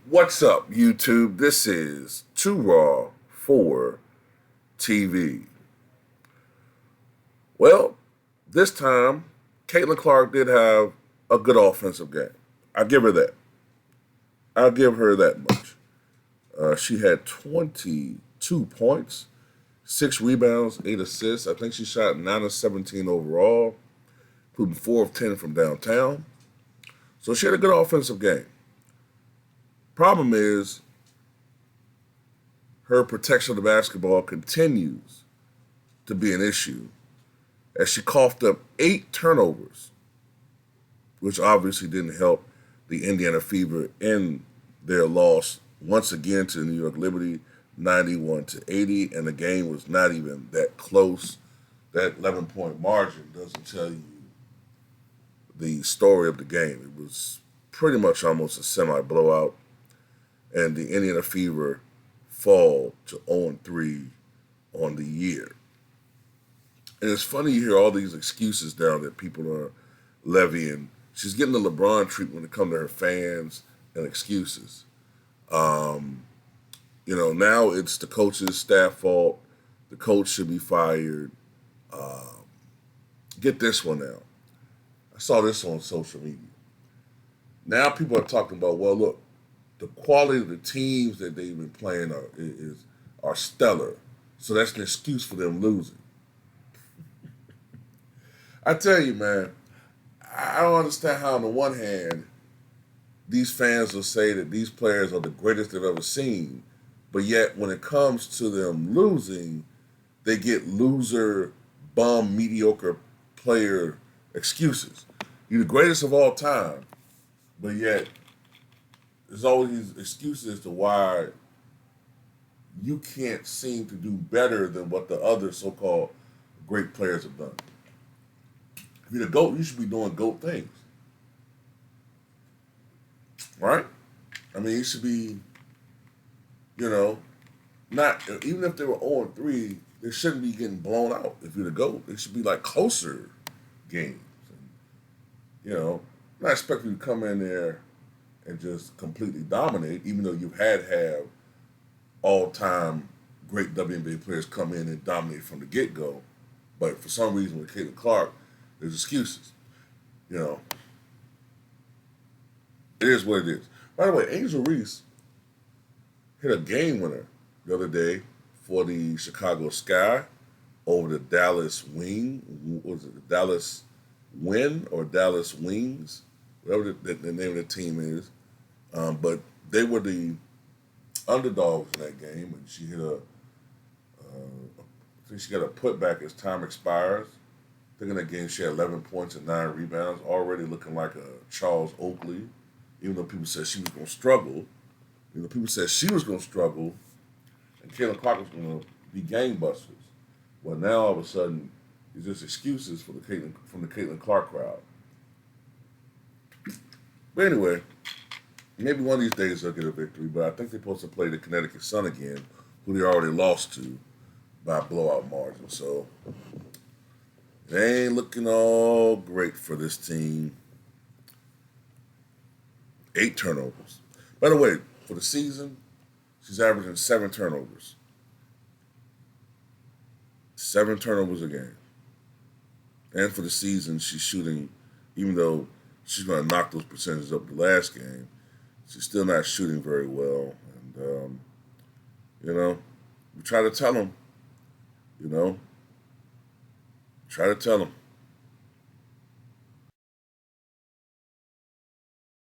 What's up, YouTube? This is Too Raw for TV. Well, this time, Caitlin Clark did have a good offensive game. I'll give her that. I'll give her that much. She had 22 points, 6 rebounds, 8 assists. I think she shot 9 of 17 overall, including 4 of 10 from downtown. So she had a good offensive game. Problem is, her protection of the basketball continues to be an issue as she coughed up 8 turnovers, which obviously didn't help the Indiana Fever in their loss once again to the New York Liberty, 91-80, and the game was not even that close. That 11-point margin doesn't tell you the story of the game. It was pretty much almost a semi-blowout, and the Indiana Fever fall to 0-3 on the year. And it's funny you hear all these excuses now that people are levying. She's getting the LeBron treatment when it comes to her fans and excuses. Now it's the coach's staff fault. The coach should be fired. Get this one now. I saw this on social media. Now people are talking about, well, look, the quality of the teams that they've been playing are stellar. So that's an excuse for them losing. I tell you, man, I don't understand how, on the one hand, these fans will say that these players are the greatest they've ever seen, but yet when it comes to them losing, they get loser, bum, mediocre player excuses. You're the greatest of all time, but yet there's always these excuses as to why you can't seem to do better than what the other so-called great players have done. If you're the GOAT, you should be doing GOAT things. Right? I mean, you should be, not, even if they were 0-3, they shouldn't be getting blown out if you're the GOAT. It should be like closer games. And, not expecting you to come in there and just completely dominate, even though you have all-time great WNBA players come in and dominate from the get-go. But for some reason with Caitlin Clark, there's excuses. It is what it is. By the way, Angel Reese hit a game winner the other day for the Chicago Sky over the Dallas Wing. What was it, the Dallas Win or Dallas Wings? Whatever the name of the team is. But they were the underdogs in that game, and she hit I think she got a putback as time expires. I think in that game she had 11 points and 9 rebounds, already looking like a Charles Oakley, even though people said she was going to struggle. People said she was going to struggle, and Caitlin Clark was going to be gangbusters. Well, now all of a sudden, it's just excuses from the Caitlin Clark crowd. But anyway, maybe one of these days they'll get a victory, but I think they're supposed to play the Connecticut Sun again, who they already lost to by a blowout margin. So it ain't looking all great for this team. 8 turnovers. By the way, for the season, she's averaging 7 turnovers. 7 turnovers a game. And for the season, she's shooting, even though she's going to knock those percentages up the last game, she's still not shooting very well. And, we try to tell them, try to tell them.